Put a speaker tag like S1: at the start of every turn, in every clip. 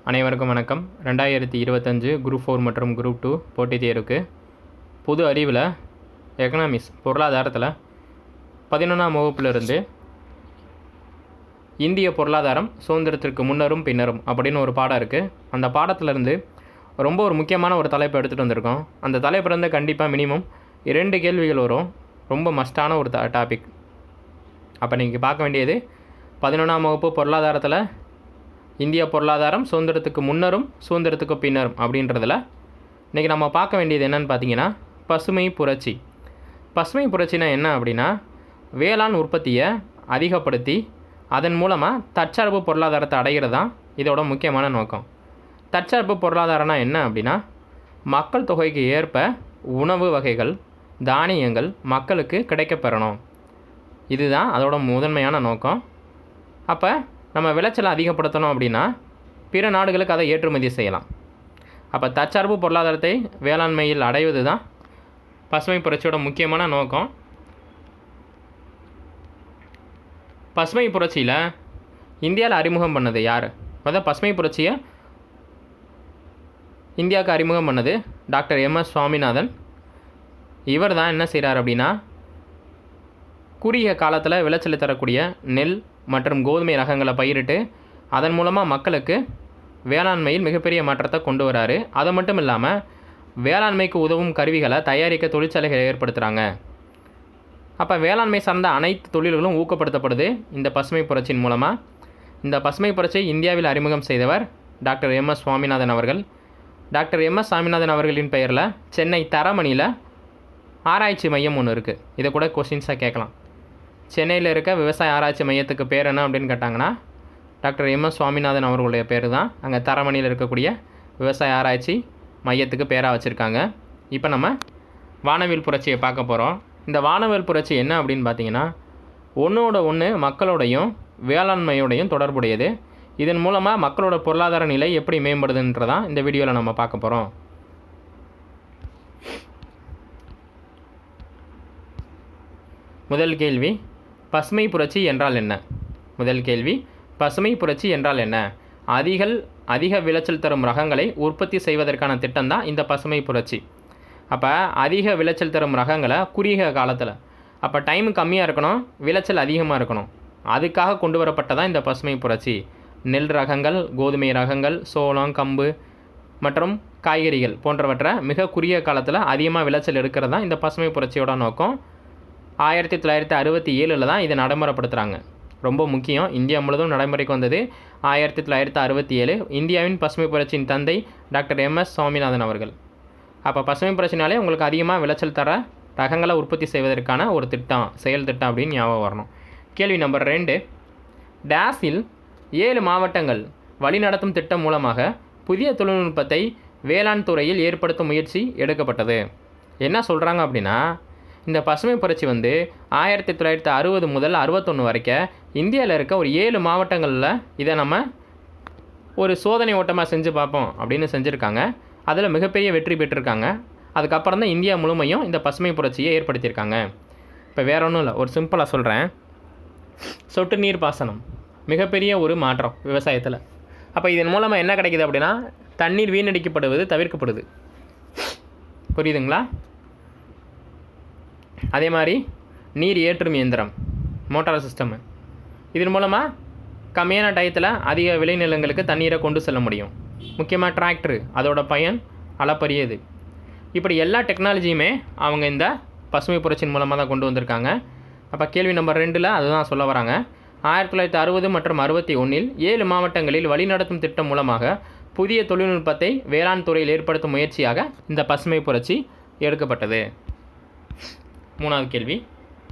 S1: அனைவருக்கும் வணக்கம். 2025 குரூப் 4 மற்றும் குரூப் 2 போட்டித் தேர்வுக்கு பொது அறிவில் எக்கனாமிக்ஸ் பொருளாதாரத்தில் 11ஆம் வகுப்பிலிருந்து இந்திய பொருளாதாரம் சுதந்திரத்திற்கு முன்னரும் பின்னரும் அப்படின்னு ஒரு பாடம் இருக்குது. அந்த பாடத்திலேருந்து ரொம்ப ஒரு முக்கியமான ஒரு தலைப்பை எடுத்துகிட்டு வந்திருக்கோம். அந்த தலைப்பிலிருந்து கண்டிப்பாக மினிமம் 2 கேள்விகள் வரும். ரொம்ப மஸ்டான ஒரு டாபிக். அப்போ நீங்கள் பார்க்க வேண்டியது 11ஆம் வகுப்பு பொருளாதாரத்தில் இந்திய பொருளாதாரம் சுதந்திரத்துக்கு முன்னரும் சுதந்திரத்துக்கு பின்னரும் அப்படின்றதில் இன்றைக்கி நம்ம பார்க்க வேண்டியது என்னென்னு பார்த்தீங்கன்னா பசுமை புரட்சி. பசுமை புரட்சினா என்ன அப்படின்னா வேளாண் உற்பத்தியை அதிகப்படுத்தி அதன் மூலமாக தற்சார்பு பொருளாதாரத்தை அடைகிறது தான் இதோட முக்கியமான நோக்கம். தற்சார்பு பொருளாதாரம்னா என்ன அப்படின்னா மக்கள் தொகைக்கு ஏற்ப உணவு வகைகள் தானியங்கள் மக்களுக்கு கிடைக்கப்பெறணும். இதுதான் அதோட முதன்மையான நோக்கம். அப்போ நம்ம விளைச்சலை அதிகப்படுத்தணும் அப்படின்னா பிற நாடுகளுக்கு அதை ஏற்றுமதி செய்யலாம். அப்போ தற்சார்பு பொருளாதாரத்தை வேளாண்மையில் அடைவது தான் பசுமை புரட்சியோட முக்கியமான நோக்கம். பசுமை புரட்சியில் இந்தியாவில் அறிமுகம் பண்ணது யார்? அதாவது பசுமை புரட்சியை இந்தியாவுக்கு அறிமுகம் பண்ணது டாக்டர் எம்.எஸ். சுவாமிநாதன். இவர் தான் என்ன செய்கிறார் அப்படின்னா குறுகிய காலத்தில் விளைச்சல் தரக்கூடிய நெல் மற்றும் கோதுமை ரகங்களை பயிரிட்டு அதன் மூலமாக மக்களுக்கு வேளாண்மையில் மிகப்பெரிய மாற்றத்தை கொண்டு வராரு. அது மட்டும் இல்லாமல் வேளாண்மைக்கு உதவும் கருவிகளை தயாரிக்க தொழிற்சாலைகளை ஏற்படுத்துகிறாங்க. அப்போ வேளாண்மை சார்ந்த அனைத்து தொழில்களும் ஊக்கப்படுத்தப்படுது இந்த பசுமை புரட்சியின் மூலமாக. இந்த பசுமை புரட்சியை இந்தியாவில் அறிமுகம் செய்தவர் டாக்டர் எம்.எஸ். சுவாமிநாதன் அவர்கள். Doctor MS. சுவாமிநாதன் அவர்களின் பெயரில் சென்னை தரமணியில் ஆராய்ச்சி மையம் ஒன்று இருக்குது. இதை கூட கொஸ்டின்ஸாக கேட்கலாம். சென்னையில் இருக்க விவசாய ஆராய்ச்சி மையத்துக்கு பேர் என்ன அப்படின்னு கேட்டாங்கன்னா டாக்டர் எம்.எஸ். சுவாமிநாதன் அவர்களுடைய பேர் தான் அங்கே தரமணியில் இருக்கக்கூடிய விவசாய ஆராய்ச்சி மையத்துக்கு பேராக வச்சுருக்காங்க. இப்போ நம்ம வானவில் புரட்சியை பார்க்க போகிறோம். இந்த வானவில் புரட்சி என்ன அப்படின்னு பார்த்தீங்கன்னா ஒன்றோட ஒன்று மக்களோடையும் வேளாண்மையோடையும் தொடர்புடையது. இதன் மூலமாக மக்களோட பொருளாதார நிலை எப்படி மேம்படுதுன்றதான் இந்த வீடியோவில் நம்ம பார்க்க போகிறோம். முதல் கேள்வி, பசுமை புரட்சி என்றால் என்ன? முதல் கேள்வி, பசுமை புரட்சி என்றால் என்ன? அதிக விளைச்சல் தரும் ரகங்களை உற்பத்தி செய்வதற்கான திட்டம் தான் இந்த பசுமை புரட்சி. அப்போ அதிக விளைச்சல் தரும் ரகங்களை குறுகிய காலத்தில், அப்போ டைம் கம்மியாக இருக்கணும், விளைச்சல் அதிகமாக இருக்கணும், அதுக்காக கொண்டு வரப்பட்டதான் இந்த பசுமை புரட்சி. நெல் ரகங்கள், கோதுமை ரகங்கள், சோளம், கம்பு மற்றும் காய்கறிகள் போன்றவற்றை மிக குறுகிய காலத்தில் அதிகமாக விளைச்சல் எடுக்கிறது தான் இந்த பசுமை புரட்சியோட நோக்கம். 1967 தான் இதை நடைமுறைப்படுத்துகிறாங்க. ரொம்ப முக்கியம். இந்தியா முழுவதும் நடைமுறைக்கு வந்தது 1967. இந்தியாவின் பசுமை புரட்சியின் தந்தை டாக்டர் எம்.எஸ். சுவாமிநாதன் அவர்கள். அப்போ பசுமை புரட்சினாலே உங்களுக்கு அதிகமாக விளைச்சல் தர ரகங்களை உற்பத்தி செய்வதற்கான ஒரு திட்டம், செயல் திட்டம் அப்படின்னு ஞாபகம் வரணும். கேள்வி நம்பர் 2, டேஸில் 7 மாவட்டங்கள் வழிநடத்தும் திட்டம் மூலமாக புதிய தொழில்நுட்பத்தை வேளாண் துறையில் ஏற்படுத்தும் முயற்சி எடுக்கப்பட்டது. என்ன சொல்கிறாங்க அப்படின்னா இந்த பசுமை புரட்சி 1960 முதல் 61 வரைக்கும் இந்தியாவில் இருக்க ஒரு 7 மாவட்டங்களில் இதை நம்ம ஒரு சோதனை ஓட்டமாக செஞ்சு பார்ப்போம் அப்படின்னு செஞ்சுருக்காங்க. அதில் மிகப்பெரிய வெற்றி பெற்றிருக்காங்க. அதுக்கப்புறம் தான் இந்தியா முழுமையும் இந்த பசுமை புரட்சியை ஏற்படுத்தியிருக்காங்க. இப்போ வேற ஒன்றும் இல்லை, ஒரு சிம்பிளாக சொல்கிறேன். சொட்டு நீர் பாசனம் மிகப்பெரிய ஒரு மாற்றம் விவசாயத்தில். அப்போ இதன் மூலமாக என்ன கிடைக்குது அப்படின்னா தண்ணீர் வீணடிக்கப்படுவது தவிர்க்கப்படுது. புரியுதுங்களா? அதே மாதிரி நீர் ஏற்றும் இயந்திரம், மோட்டார் சிஸ்டம், இதன் மூலமாக கம்மியான டயத்தில் அதிக விளைநிலங்களுக்கு தண்ணீரை கொண்டு செல்ல முடியும். முக்கியமாக டிராக்டரு, அதோட பயன் அளப்பரியது. இப்படி எல்லா டெக்னாலஜியுமே அவங்க இந்த பசுமை புரட்சியின் மூலமாக தான் கொண்டு வந்திருக்காங்க. அப்போ கேள்வி நம்பர் 2 அதுதான் சொல்ல வராங்க. 1960 மற்றும் 61 7 மாவட்டங்களில் வழிநடத்தும் திட்டம் மூலமாக புதிய தொழில்நுட்பத்தை வேளாண் துறையில் ஏற்படுத்தும் முயற்சியாக இந்த பசுமை புரட்சி எடுக்கப்பட்டது. 3வது கேள்வி,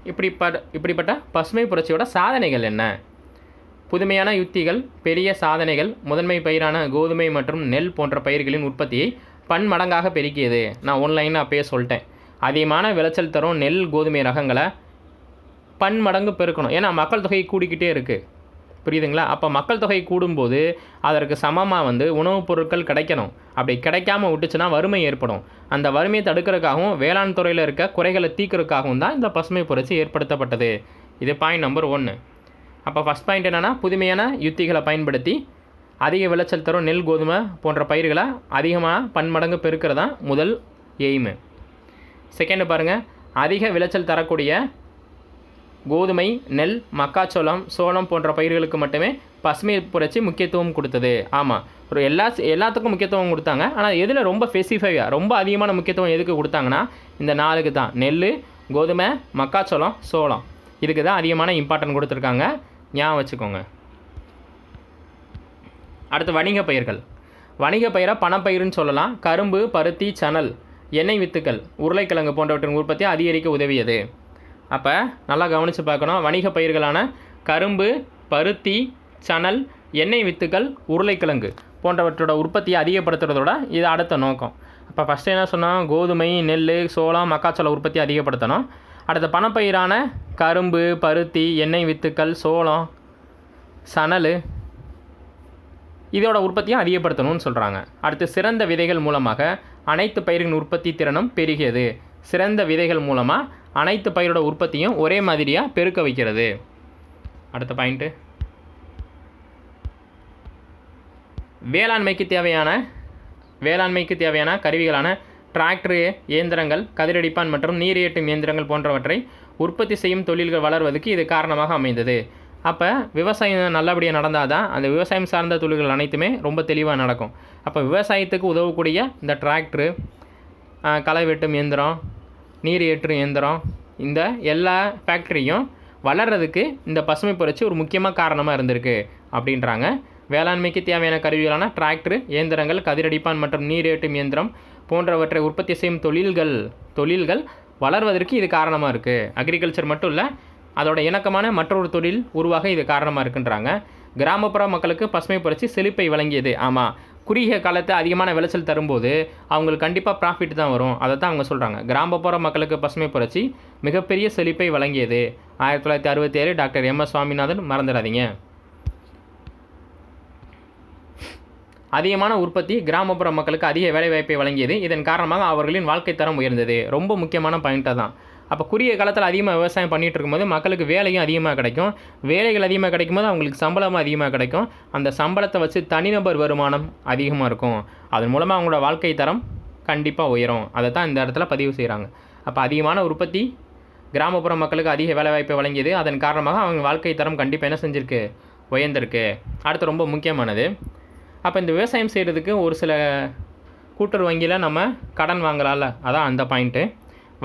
S1: இப்படிப்பட்ட பசுமை புரட்சியோட சாதனைகள் என்ன? புதுமையான யுத்திகள், பெரிய சாதனைகள், முதன்மை பயிரான கோதுமை மற்றும் நெல் போன்ற பயிர்களின் உற்பத்தியை பன்மடங்காக பெருக்கியது. நான் ஒன்லைன் அப்பயே சொல்லிட்டேன். அதிகமான விளைச்சல் தரும் நெல் கோதுமை ரகங்களை பன்மடங்கு பெருக்கணும். ஏன்னா மக்கள் தொகை கூடிக்கிட்டே இருக்குது. புரியுதுங்களா? அப்போ மக்கள் தொகை கூடும்போது அதற்கு சமமாக உணவுப் பொருட்கள் கிடைக்கணும். அப்படி கிடைக்காம விட்டுச்சுன்னா வறுமை ஏற்படும். அந்த வறுமையை தடுக்கிறதுக்காகவும் வேளாண் துறையில் இருக்க குறைகளை தீர்க்கிறதுக்காகவும் தான் இந்த பசுமை புரட்சி ஏற்படுத்தப்பட்டது. இது பாயிண்ட் நம்பர் 1. அப்போ ஃபஸ்ட் பாயிண்ட் என்னென்னா புதுமையான யுத்திகளை பயன்படுத்தி அதிக விளைச்சல் தரும் நெல் கோதுமை போன்ற பயிர்களை அதிகமாக பன்மடங்கு பெருக்கிறதான் முதல் எய்மு. செகண்டு பாருங்கள், அதிக விளைச்சல் தரக்கூடிய கோதுமை, நெல், மக்காச்சோளம், சோளம் போன்ற பயிர்களுக்கு மட்டுமே பசுமை புரட்சி முக்கியத்துவம் கொடுத்தது. ஆமாம், ஒரு எல்லாத்துக்கும் முக்கியத்துவம் கொடுத்தாங்க. ஆனால் எதில் ரொம்ப ஸ்பெசிஃபையாக ரொம்ப அதிகமான முக்கியத்துவம் எதுக்கு கொடுத்தாங்கன்னா இந்த 4க்கு தான். நெல், கோதுமை, மக்காச்சோளம், சோளம், இதுக்கு தான் அதிகமான இம்பார்ட்டன்ட் கொடுத்துருக்காங்க. ஞாபகம் வச்சுக்கோங்க. அடுத்து வணிக பயிர்கள். வணிக பயிரை பணப்பயிர்னு சொல்லலாம். கரும்பு, பருத்தி, சணல், எண்ணெய் வித்துக்கள், உருளைக்கிழங்கு போன்றவற்றின் உற்பத்தியை அதிகரிக்க உதவியது. அப்போ நல்லா கவனித்து பார்க்கணும். வணிக பயிர்களான கரும்பு, பருத்தி, சணல், எண்ணெய் வித்துக்கள், உருளைக்கிழங்கு போன்றவற்றோட உற்பத்தியை அதிகப்படுத்துறதோட இது அடுத்த நோக்கம். அப்போ ஃபஸ்ட்டு என்ன சொன்னால், கோதுமை, நெல், சோளம், மக்காச்சோள உற்பத்தி அதிகப்படுத்தணும். அடுத்த பணப்பயிரான கரும்பு, பருத்தி, எண்ணெய் வித்துக்கள், சோளம், சணல் இதோட உற்பத்தியை அதிகப்படுத்தணும்னு சொல்கிறாங்க. அடுத்து சிறந்த விதைகள் மூலமாக அனைத்து பயிர்களின் உற்பத்தி திறனும் பெருகியது. சிறந்த விதைகள் மூலமாக அனைத்து பயிரோட உற்பத்தியும் ஒரே மாதிரியாக பெருக்க வைக்கிறது. அடுத்த பாயிண்ட்டு, வேளாண்மைக்கு தேவையான கருவிகளான டிராக்டர், இயந்திரங்கள், கதிரடிப்பான் மற்றும் நீரேற்றும் இயந்திரங்கள் போன்றவற்றை உற்பத்தி செய்யும் தொழில்கள் வளர்வதற்கு இது காரணமாக அமைந்தது. அப்போ விவசாயம் நல்லபடியாக நடந்தால் தான் அந்த விவசாயம் சார்ந்த தொழில்கள் அனைத்துமே ரொம்ப தெளிவாக நடக்கும். அப்போ விவசாயத்துக்கு உதவக்கூடிய இந்த டிராக்டரு, களை வெட்டும் இயந்திரம், நீர் ஏற்றும் இயந்திரம், இந்த எல்லா ஃபேக்ட்ரியும் வளர்கிறதுக்கு இந்த பசுமை புரட்சி ஒரு முக்கியமாக காரணமாக இருந்திருக்கு அப்படின்றாங்க. வேளாண்மைக்கு தேவையான கருவிகளான டிராக்டர், இயந்திரங்கள், கதிரடிப்பான் மற்றும் நீர் ஏற்றும் இயந்திரம் போன்றவற்றை உற்பத்தி செய்யும் தொழில்கள் வளர்வதற்கு இது காரணமாக இருக்குது. அக்ரிகல்ச்சர் மட்டும் இல்லை, அதோட இணக்கமான மற்றொரு தொழில் உருவாக இது காரணமாக இருக்குன்றாங்க. கிராமப்புற மக்களுக்கு பசுமை புரட்சி செழிப்பை வழங்கியது. ஆமாம், குறுகிய காலத்தை அதிகமான விளைச்சல் தரும்போது அவங்களுக்கு கண்டிப்பாக ப்ராஃபிட் தான் வரும். அதை தான் அவங்க சொல்கிறாங்க. கிராமப்புற மக்களுக்கு பசுமை புரட்சி மிகப்பெரிய செழிப்பை வழங்கியது. 1967 டாக்டர் MS சுவாமிநாதன், மறந்துடாதீங்க. அதிகமான உற்பத்தி கிராமப்புற மக்களுக்கு அதிக வேலைவாய்ப்பை வழங்கியது. இதன் காரணமாக அவர்களின் வாழ்க்கை தரம் உயர்ந்தது. ரொம்ப முக்கியமான பாயிண்ட்டாக தான். அப்போ குறுகிய காலத்தில் அதிகமாக விவசாயம் பண்ணிகிட்டு இருக்கும்போது மக்களுக்கு வேலையும் அதிகமாக கிடைக்கும். வேலைகள் அதிகமாக கிடைக்கும்போது அவங்களுக்கு சம்பளமும் அதிகமாக கிடைக்கும். அந்த சம்பளத்தை வச்சு தனிநபர் வருமானம் அதிகமாக இருக்கும். அதன் மூலமாக அவங்களோட வாழ்க்கை தரம் கண்டிப்பாக உயரும். அதை தான் இந்த இடத்துல பதிவு செய்கிறாங்க. அப்போ அதிகமான உற்பத்தி கிராமப்புற மக்களுக்கு அதிக வேலைவாய்ப்பை வழங்கியது. அதன் காரணமாக அவங்க வாழ்க்கை தரம் கண்டிப்பாக என்ன செஞ்சுருக்கு, உயர்ந்திருக்கு. அடுத்து ரொம்ப முக்கியமானது, அப்போ இந்த விவசாயம் செய்கிறதுக்கு ஒரு சில கூட்டுறவு வங்கியில் நம்ம கடன் வாங்கலாம்ல, அதான் அந்த பாயிண்ட்டு.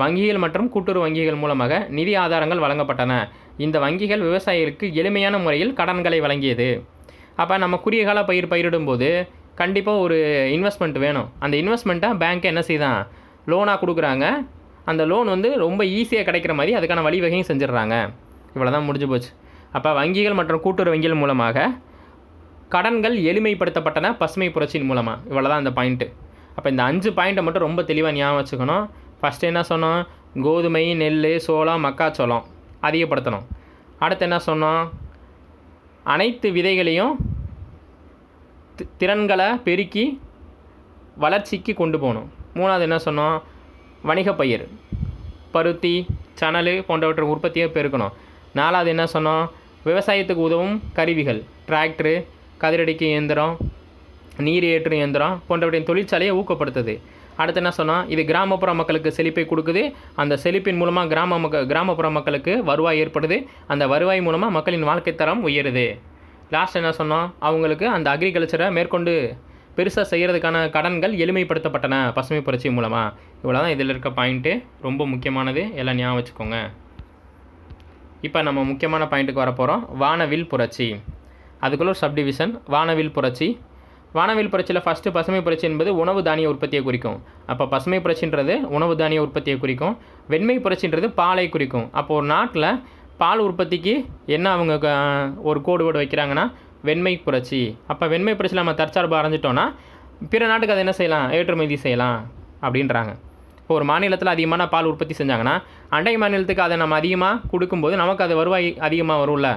S1: வங்கிகள் மற்றும் கூட்டுறவு வங்கிகள் மூலமாக நிதி ஆதாரங்கள் வழங்கப்பட்டன. இந்த வங்கிகள் விவசாயிகளுக்கு எளிமையான முறையில் கடன்களை வழங்கியது. அப்போ நம்ம குறுகிய கால பயிரிடும்போது கண்டிப்பாக ஒரு இன்வெஸ்ட்மெண்ட் வேணும். அந்த இன்வெஸ்ட்மெண்ட்டை பேங்க்கை என்ன செய்தான், லோனாக கொடுக்குறாங்க. அந்த லோன் ரொம்ப ஈஸியாக கிடைக்கிற மாதிரி அதுக்கான வழிவகையும் செஞ்சிடுறாங்க. இவ்வளோ தான் முடிஞ்சு போச்சு. அப்போ வங்கிகள் மற்றும் கூட்டுறவு வங்கிகள் மூலமாக கடன்கள் எளிமைப்படுத்தப்பட்டன பசுமை புரட்சியின் மூலமாக. இவ்வளோ தான் அந்த பாயிண்ட்டு. அப்போ இந்த 5 பாயிண்ட்டை மட்டும் ரொம்ப தெளிவாக ஞாபகம் வச்சுக்கணும். ஃபஸ்ட்டு என்ன சொன்னோம், கோதுமை, நெல், சோளம், மக்காச்சோளம் அதிகப்படுத்தணும். அடுத்து என்ன சொன்னோம், அனைத்து விதைகளையும் திறன்களை பெருக்கி வளர்ச்சிக்கு கொண்டு போகணும். 3வது என்ன சொன்னோம், வணிகப்பயிர், பருத்தி, சணல் போன்றவற்றை உற்பத்தியை பெருக்கணும். 4வது என்ன சொன்னோம், விவசாயத்துக்கு உதவும் கருவிகள், டிராக்டரு, கதிரடிக்கு இயந்திரம், நீர் ஏற்றும் இயந்திரம் போன்றவற்றின் தொழிற்சாலையை ஊக்கப்படுத்துது. அடுத்து என்ன சொன்னால், இது கிராமப்புற மக்களுக்கு செழிப்பை கொடுக்குது. அந்த செழிப்பின் மூலமாக கிராமப்புற மக்களுக்கு வருவாய் ஏற்படுது. அந்த வருவாய் மூலமாக மக்களின் வாழ்க்கை தரம் உயருது. லாஸ்ட் என்ன சொன்னோம், அவங்களுக்கு அந்த அக்ரிகல்ச்சரை மேற்கொண்டு பெருசாக செய்கிறதுக்கான கடன்கள் எளிமைப்படுத்தப்பட்டன பசுமை புரட்சி மூலமாக. இவ்வளோ தான் இதில் இருக்க பாயிண்ட்டு. ரொம்ப முக்கியமானது, எல்லாம் ஞாபகம் வச்சுக்கோங்க. இப்போ நம்ம முக்கியமான பாயிண்ட்டுக்கு வரப்போகிறோம். வானவில் புரட்சி. அதுக்குள்ள ஒரு சப்டிவிஷன், வானவில் புரட்சி. வானவில் புரட்சியில் ஃபஸ்ட்டு பசுமை புரட்சி என்பது உணவு தானிய உற்பத்தியை குறிக்கும். அப்போ பசுமை புரட்சின்றது உணவு தானிய உற்பத்தியை குறிக்கும். வெண்மை புரட்சின்றது பாலை குறிக்கும். அப்போ ஒரு நாட்டில் பால் உற்பத்திக்கு என்ன அவங்க ஒரு கோடு வைக்கிறாங்கன்னா வெண்மை புரட்சி. அப்போ வெண்மை புரட்சியில் நம்ம தற்சார்பு அடைஞ்சிட்டோன்னா பிற நாட்டுக்கு அதை என்ன செய்யலாம், ஏற்றுமதி செய்யலாம் அப்படின்றாங்க. இப்போ ஒரு மாநிலத்தில் அதிகமான பால் உற்பத்தி செஞ்சாங்கன்னா அண்டை மாநிலத்துக்கு அதை நம்ம அதிகமாக கொடுக்கும்போது நமக்கு அது வருவாய் அதிகமாக வரும்ல.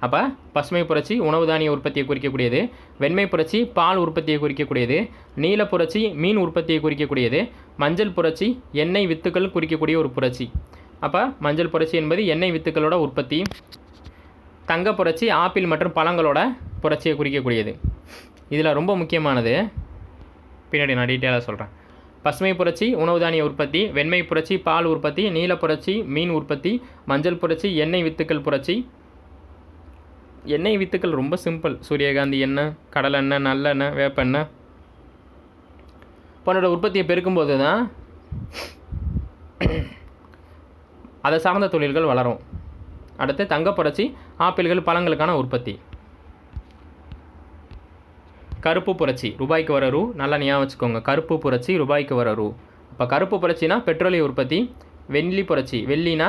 S1: அப்போ பசுமை புரட்சி உணவு தானிய உற்பத்தியை குறிக்கக்கூடியது, வெண்மை புரட்சி பால் உற்பத்தியை குறிக்கக்கூடியது, நீல புரட்சி மீன் உற்பத்தியை குறிக்கக்கூடியது, மஞ்சள் புரட்சி எண்ணெய் வித்துக்கள் குறிக்கக்கூடிய ஒரு புரட்சி. அப்போ மஞ்சள் புரட்சி என்பது எண்ணெய் வித்துக்களோட உற்பத்தி, தங்க புரட்சி ஆப்பிள் மற்றும் பழங்களோட புரட்சியை குறிக்கக்கூடியது. இதில் ரொம்ப முக்கியமானது பின்னாடி நான் டீட்டெயிலாக சொல்கிறேன். பசுமை புரட்சி உணவு தானிய உற்பத்தி, வெண்மை புரட்சி பால் உற்பத்தி, நீல புரட்சி மீன் உற்பத்தி, மஞ்சள் புரட்சி எண்ணெய் வித்துக்கள் புரட்சி. எண்ணெய் வித்துக்கள் ரொம்ப சிம்பிள். சூரியகாந்தி எண்ணெய், கடலெண்ணெய், நல்லெண்ணெய், வேப்பெண்ணெய் போன்ற உற்பத்தியை பெருக்கும்போது தான் அதை சார்ந்த தொழில்கள் வளரும். அடுத்து தங்க புரட்சி ஆப்பிள்கள் பழங்களுக்கான உற்பத்தி. கருப்பு புரட்சி ரூபாய்க்கு வர ரூ, நல்லா ஞாபகம் வச்சுக்கோங்க. கருப்பு புரட்சி ரூபாய்க்கு வர ரூ. இப்போ கருப்பு புரட்சினா பெட்ரோலிய உற்பத்தி. வெள்ளி புரட்சி, வெள்ளினா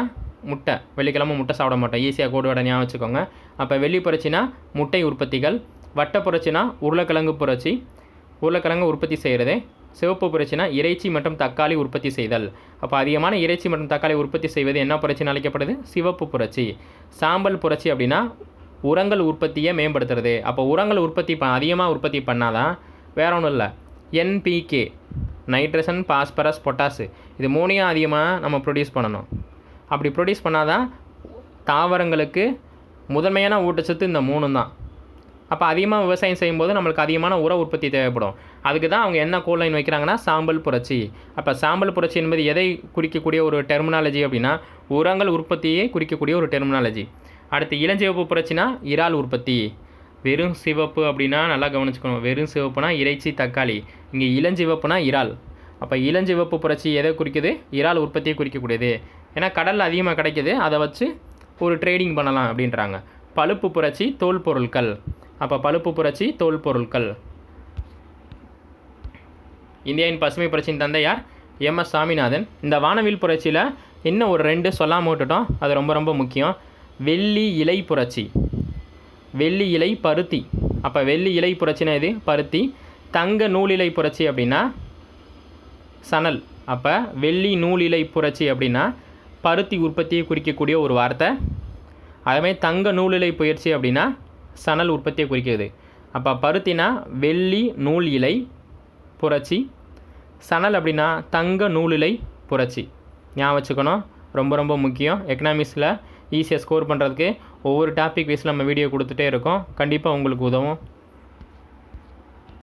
S1: முட்டை, வெள்ளிக்கிழமை முட்டை சாப்பிட மாட்டோம், ஈஸியாக கோடு வட ஞாபகம் வச்சுக்கோங்க. அப்போ வெள்ளி புரட்சினா முட்டை உற்பத்திகள். வட்ட புரட்சினா உருளைக்கிழங்கு புரட்சி, உருளைக்கிழங்கு உற்பத்தி செய்கிறது. சிவப்பு புரட்சினா இறைச்சி மற்றும் தக்காளி உற்பத்தி செய்தல். அப்போ அதிகமான இறைச்சி மற்றும் தக்காளி உற்பத்தி செய்வது என்ன புரட்சின்னு அழைக்கப்படுது? சிவப்பு புரட்சி. சாம்பல் புரட்சி அப்படின்னா உரங்கள் உற்பத்தியை மேம்படுத்துறது. அப்போ உரங்கள் அதிகமாக உற்பத்தி பண்ணால் தான் வேற ஒன்றும் இல்லை, என்பிகே நைட்ரசன், பாஸ்பரஸ், பொட்டாசு இது மூணையும் அதிகமாக நம்ம ப்ரொடியூஸ் பண்ணணும். அப்படி ப்ரொடியூஸ் பண்ணால் தான் தாவரங்களுக்கு முதன்மையான ஊட்டச்சத்து இந்த 3 தான். அப்போ அதிகமாக விவசாயம் செய்யும்போது நம்மளுக்கு அதிகமான உர உற்பத்தி தேவைப்படும். அதுக்கு தான் அவங்க என்ன கோல் லைன் வைக்கிறாங்கன்னா சாம்பல் புரட்சி. அப்போ சாம்பல் புரட்சி என்பது எதை குறிக்கக்கூடிய ஒரு டெர்மினாலஜி அப்படின்னா உரங்கள் உற்பத்தியை குறிக்கக்கூடிய ஒரு டெர்மினாலஜி. அடுத்து இளஞ்சிவப்பு புரட்சினா இறால் உற்பத்தி. வெறும் சிவப்பு அப்படின்னா நல்லா கவனிச்சுக்கணும். வெறும் சிவப்புனா இறைச்சி, தக்காளி. இங்கே இளஞ்சிவப்புனா இறால். அப்போ இளஞ்சிவப்பு புரட்சி எதை குறிக்குது? இறால் உற்பத்தியை குறிக்கக்கூடியது. ஏன்னா கடலில் அதிகமாக கிடைக்கிது, அதை வச்சு ஒரு ட்ரேடிங் பண்ணலாம் அப்படின்றாங்க. பழுப்பு புரட்சி தோல் பொருட்கள். அப்போ பழுப்பு புரட்சி தோல் பொருட்கள். இந்தியாவின் பசுமை புரட்சியின் தந்தை யார்? எம்.எஸ். சாமிநாதன். இந்த வானவில் புரட்சியில் இன்னும் ஒரு 2 சொல்லாமல் விட்டுட்டோம், அது ரொம்ப ரொம்ப முக்கியம். வெள்ளி இலை புரட்சி, வெள்ளி இலை பருத்தி. அப்போ வெள்ளி இலை புரட்சினா இது பருத்தி. தங்க நூலிலை புரட்சி அப்படின்னா சணல். அப்போ வெள்ளி நூலிலை புரட்சி அப்படின்னா பருத்தி உற்பத்தியை குறிக்கக்கூடிய ஒரு வார்த்தை. அதேமாதிரி தங்க நூலிலை புரட்சி அப்படின்னா சணல் உற்பத்தியை குறிக்கிறது. அப்போ பருத்தினா வெள்ளி நூல் இலை புரட்சி, சணல் அப்படின்னா தங்க நூலிலை புரட்சி. ஞாபகம் வச்சுக்கணும், ரொம்ப ரொம்ப முக்கியம். எக்கனாமிக்ஸில் ஈஸியாக ஸ்கோர் பண்ணுறதுக்கு ஒவ்வொரு டாபிக் வைஸில் நம்ம வீடியோ கொடுத்துட்டே இருக்கோம். கண்டிப்பாக உங்களுக்கு உதவும்.